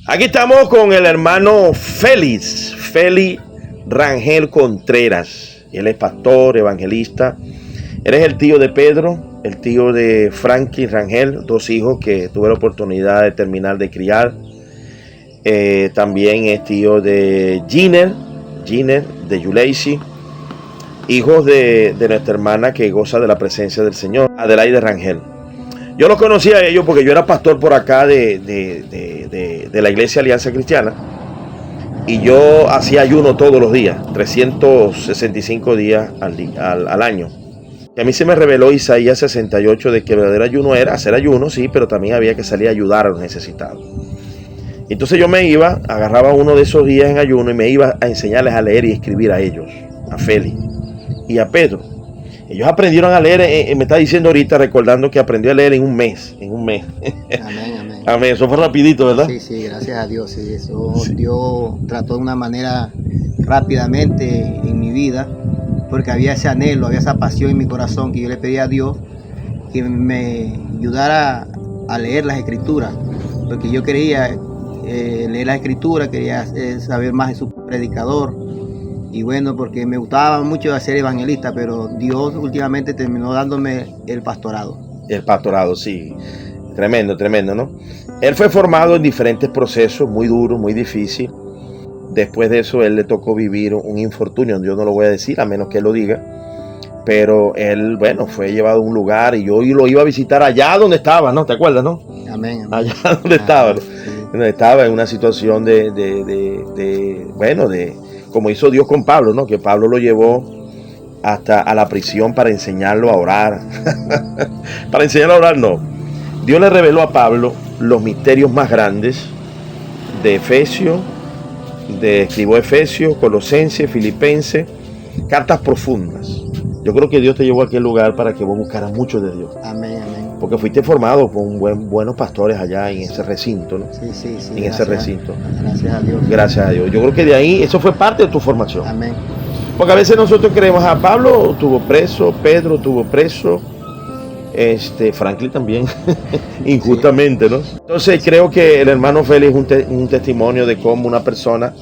Aquí estamos con el hermano Félix Rangel Contreras. Él es pastor, evangelista. Él es el tío de Pedro, el tío de Frankie Rangel, dos hijos que tuve la oportunidad de terminar de criar. También es tío de Giner de Yuleisi, hijos de nuestra hermana que goza de la presencia del Señor, Adelaide Rangel. Yo los conocí a ellos porque yo era pastor por acá de la Iglesia Alianza Cristiana, y yo hacía ayuno todos los días, 365 días al año. Y a mí se me reveló Isaías 68 de que el verdadero ayuno era hacer ayuno, sí, pero también había que salir a ayudar a los necesitados. Entonces yo me iba, agarraba uno de esos días en ayuno y me iba a enseñarles a leer y escribir a ellos, a Félix y a Pedro. Ellos aprendieron a leer, me está diciendo ahorita, recordando que aprendió a leer en un mes. Amén, amén. Amén, eso fue rapidito, ¿verdad? Sí, gracias a Dios, sí, eso sí. Dios trató de una manera rápidamente en mi vida, porque había ese anhelo, había esa pasión en mi corazón que yo le pedía a Dios que me ayudara a leer las escrituras, porque yo quería leer las escrituras, quería saber más de su predicador. Y bueno, porque me gustaba mucho ser evangelista, pero Dios últimamente terminó dándome el pastorado. El pastorado, sí. Tremendo, ¿no? Él fue formado en diferentes procesos, muy duros, muy difíciles. Después de eso, él le tocó vivir un infortunio. Yo no lo voy a decir, a menos que él lo diga. Pero él, bueno, fue llevado a un lugar y yo lo iba a visitar allá donde estaba, ¿no? ¿Te acuerdas, no? Amén. Allá donde estaba. Sí. Donde estaba en una situación como hizo Dios con Pablo, ¿no? Que Pablo lo llevó hasta a la prisión para enseñarlo a orar. Para enseñarlo a orar, no. Dios le reveló a Pablo los misterios más grandes de Efesios, escribió Efesios, Colosenses, Filipenses, cartas profundas. Yo creo que Dios te llevó a aquel lugar para que vos buscaras mucho de Dios. Amén, amén. Porque fuiste formado con buenos pastores allá en ese recinto, ¿no? Sí. En ese recinto. Gracias a Dios. Gracias a Dios. Yo creo que de ahí, eso fue parte de tu formación. Amén. Porque a veces nosotros creemos, Pablo estuvo preso, Pedro estuvo preso, Franklin también, injustamente, ¿no? Entonces creo que el hermano Félix es un testimonio de cómo una persona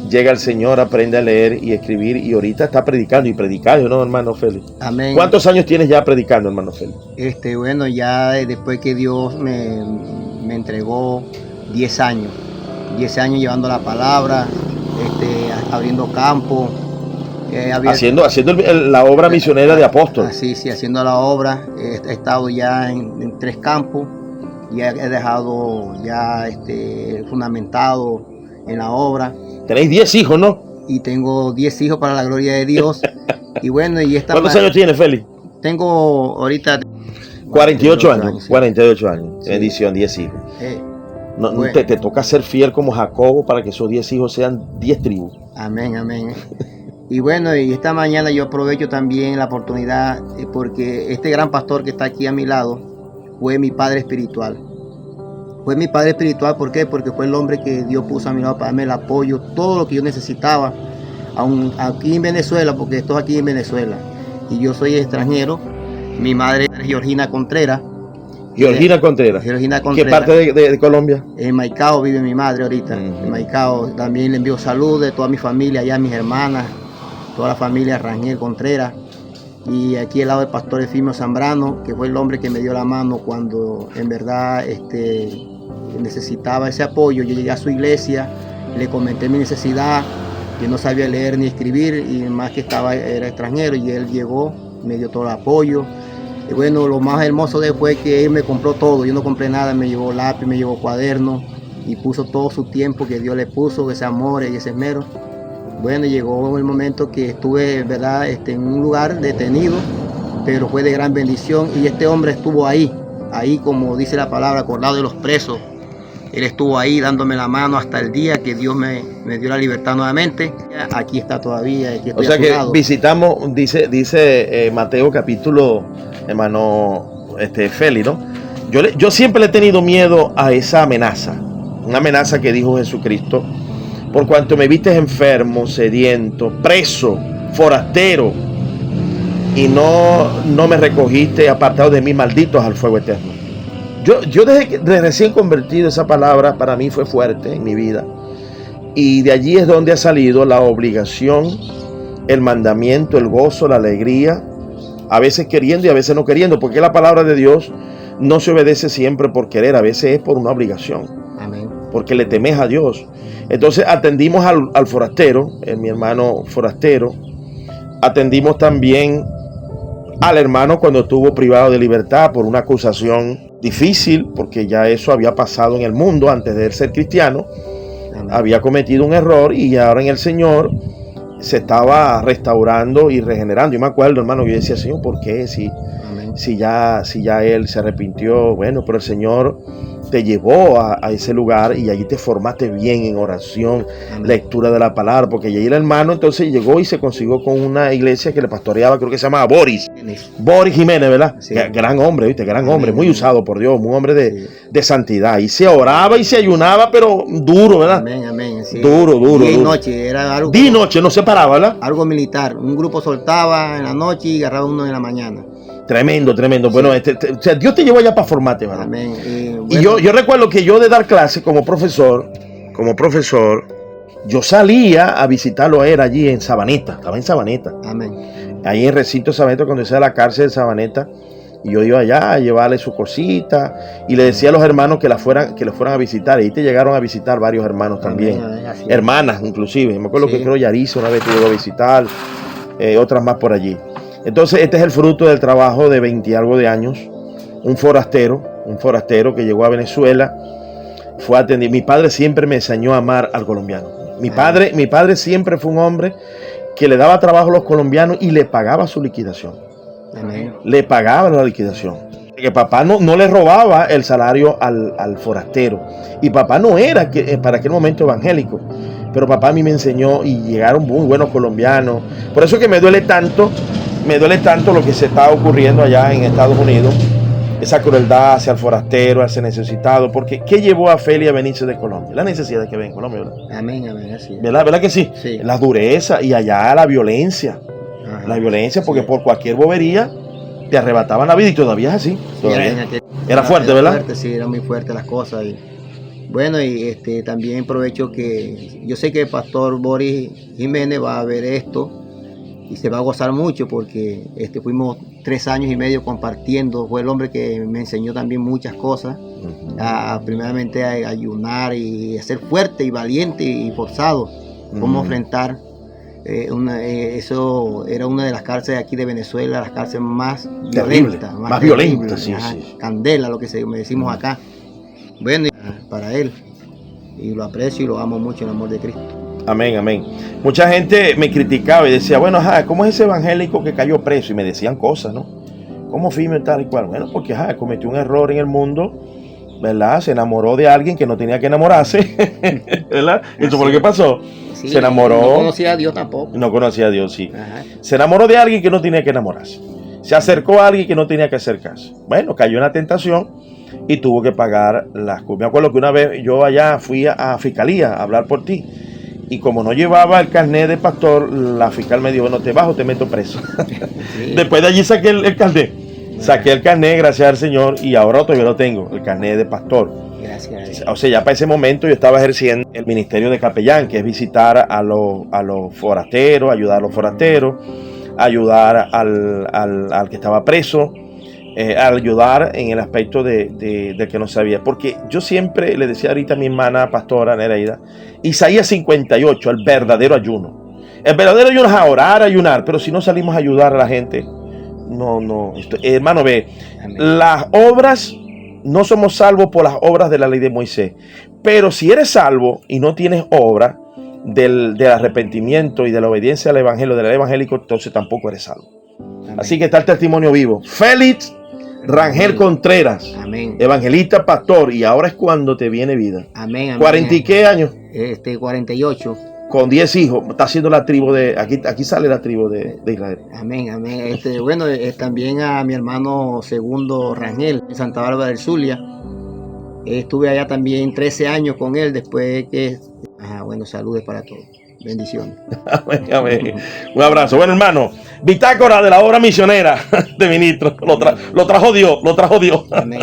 llega al Señor, aprende a leer y escribir, y ahorita está predicando y predicando, ¿no, hermano Félix? Amén. ¿Cuántos años tienes ya predicando, hermano Félix? Bueno, ya después que Dios me entregó 10 años. 10 años llevando la palabra, abriendo campo. Haciendo la obra misionera de apóstol. Sí, haciendo la obra. He estado ya en 3 campos. Ya he dejado ya fundamentado en la obra. Tenéis 10 hijos, ¿no? Y tengo 10 hijos para la gloria de Dios. Y bueno, ¿Cuántos años tienes, Félix? Tengo ahorita 48 años. Sí. 48 años. Sí. Bendición, 10 hijos. Bueno. Te toca ser fiel como Jacobo para que esos 10 hijos sean 10 tribus. Amén. Y bueno, y esta mañana yo aprovecho también la oportunidad porque este gran pastor que está aquí a mi lado fue mi padre espiritual. Fue mi padre espiritual, ¿por qué? Porque fue el hombre que Dios puso a mi lado para darme el apoyo, todo lo que yo necesitaba, aún aquí en Venezuela, porque estoy aquí en Venezuela y yo soy extranjero. Mi madre es Georgina Contreras. Georgina Contreras. ¿Qué parte de Colombia? En Maicao vive mi madre ahorita. En Maicao también le envío saludos de toda mi familia, allá mis hermanas, toda la familia Rangel Contreras. Y aquí al lado del pastor Efimio Zambrano, que fue el hombre que me dio la mano cuando en verdad necesitaba ese apoyo. Yo llegué a su iglesia, le comenté mi necesidad, que no sabía leer ni escribir y más que era extranjero, y él llegó, me dio todo el apoyo. Y bueno, lo más hermoso de él fue que él me compró todo, yo no compré nada, me llevó lápiz, me llevó cuaderno y puso todo su tiempo que Dios le puso, ese amor y ese esmero. Bueno, llegó el momento que estuve, ¿verdad?, en un lugar detenido, pero fue de gran bendición, y este hombre estuvo ahí como dice la palabra, acordado de los presos. Él estuvo ahí dándome la mano hasta el día que Dios me dio la libertad nuevamente. Aquí está todavía. Aquí estoy, o sea que lado. Visitamos, dice Mateo capítulo, hermano Félix, ¿no? Yo siempre le he tenido miedo a esa amenaza. Una amenaza que dijo Jesucristo: por cuanto me viste enfermo, sediento, preso, forastero, y no me recogiste, apartado de mí, malditos al fuego eterno. Yo desde recién convertido, esa palabra para mí fue fuerte en mi vida. Y de allí es donde ha salido la obligación, el mandamiento, el gozo, la alegría, a veces queriendo y a veces no queriendo, porque la palabra de Dios no se obedece siempre por querer, a veces es por una obligación. Amén. Porque le temes a Dios. Entonces atendimos al forastero, mi hermano forastero. Atendimos también al hermano cuando estuvo privado de libertad por una acusación difícil, porque ya eso había pasado en el mundo antes de él ser cristiano. Amén. Había cometido un error y ahora en el Señor se estaba restaurando y regenerando. Yo me acuerdo, hermano, yo decía, Señor, ¿por qué? Si ya él se arrepintió, bueno, pero el Señor te llevó a ese lugar y allí te formaste bien en oración, Amén. lectura de la palabra, porque allí el hermano entonces llegó y se consiguió con una iglesia que le pastoreaba, creo que se llamaba Boris Jiménez, ¿verdad? Sí. Gran hombre, ¿viste? Gran Amén. hombre, muy usado por Dios, un hombre Sí. de santidad. Y se oraba y se ayunaba, pero duro, ¿verdad? Amén, amén. Sí. Duro. Día y noche, era algo, Día y noche, no se paraba, ¿verdad? algo militar. Un grupo soltaba en la noche y agarraba uno en la mañana. Tremendo. Sí. Bueno, o sea, Dios te llevó allá para formarte, ¿verdad? Amén. Y yo recuerdo que yo de dar clases como profesor, yo salía a visitarlo a él allí en Sabaneta, estaba en Sabaneta, Amén. ahí en recinto de Sabaneta, cuando decía la cárcel de Sabaneta, y yo iba allá a llevarle su cosita, y le decía a los hermanos que lo fueran a visitar, y ahí te llegaron a visitar varios hermanos también, Amén, así es. hermanas inclusive, me acuerdo Sí. que creo Yarisa una vez te llegó a visitar, otras más por allí. Entonces este es el fruto del trabajo de 20 y algo de años, un forastero que llegó a Venezuela, fue atendido. Mi padre siempre me enseñó a amar al colombiano. Mi padre siempre fue un hombre que le daba trabajo a los colombianos y le pagaba su liquidación. Amén. Le pagaba la liquidación. Que papá no le robaba el salario al forastero. Y papá no era para aquel momento evangélico. Pero papá a mí me enseñó y llegaron muy buenos colombianos. Por eso que me duele tanto lo que se está ocurriendo allá en Estados Unidos. Esa crueldad hacia el forastero, hacia el necesitado. Porque ¿qué llevó a Feli a venirse de Colombia? La necesidad que ve en Colombia, ¿verdad? Amén, así es. ¿Verdad que sí? Sí. La dureza y allá la violencia. Ajá. La violencia porque Sí. por cualquier bobería te arrebataban la vida y todavía es así. Todavía. Era fuerte, ¿verdad? Fuerte, sí, era muy fuerte las cosas. Y bueno, y también aprovecho que yo sé que el pastor Boris Jiménez va a ver esto y se va a gozar mucho porque fuimos 3 años y medio compartiendo. Fue el hombre que me enseñó también muchas cosas, primeramente a ayunar y a ser fuerte y valiente y forzado, cómo enfrentar. Eso era una de las cárceles aquí de Venezuela, las cárceles más Terrible, violentas. más violenta, sí, ajá, sí. Candela, lo que me decimos acá. Bueno, para él. Y lo aprecio y lo amo mucho en el amor de Cristo. Amén. Mucha gente me criticaba y decía, bueno, ¿cómo es ese evangélico que cayó preso? Y me decían cosas, ¿no? ¿Cómo firme tal y cual? Bueno, porque cometió un error en el mundo, ¿verdad? Se enamoró de alguien que no tenía que enamorarse, ¿verdad? Eso fue lo que pasó. Sí, Se enamoró. No conocía a Dios tampoco. No conocía a Dios, sí. Ajá. Se enamoró de alguien que no tenía que enamorarse. Se acercó a alguien que no tenía que acercarse. Bueno, cayó en la tentación y tuvo que pagar las culpas. Me acuerdo que una vez yo allá fui a fiscalía a hablar por ti. Y como no llevaba el carnet de pastor, la fiscal me dijo, bueno, te bajo, te meto preso. Sí. Después de allí saqué el carnet. Saqué el carnet, gracias al Señor, y ahora todavía lo tengo, el carnet de pastor. Gracias a Dios. O sea, ya para ese momento yo estaba ejerciendo el ministerio de capellán, que es visitar a los forasteros, ayudar a los forasteros, ayudar al que estaba preso, ayudar en el aspecto de que no sabía. Porque yo siempre le decía ahorita a mi hermana pastora Nereida, Isaías 58, el verdadero ayuno. El verdadero ayuno es a orar, ayunar, pero si no salimos a ayudar a la gente, no. Hermano, ve, Amén. las obras, no somos salvos por las obras de la ley de Moisés. Pero si eres salvo y no tienes obra del arrepentimiento y de la obediencia al evangelio, del evangélico, entonces tampoco eres salvo. Amén. Así que está el testimonio vivo. Félix Rangel Amén. Contreras, Amén. evangelista, pastor, y ahora es cuando te viene vida. Amén. 40 y qué años, 48. con 10 hijos, está haciendo la tribu de, aquí sale la tribu de Israel. Amén. Bueno, también a mi hermano segundo Rangel en Santa Bárbara del Zulia. Estuve allá también 13 años con él después que... bueno, saludos para todos. Bendiciones. Amén. Un abrazo. Bueno, hermano, bitácora de la obra misionera de ministro. Lo trajo Dios. Amén.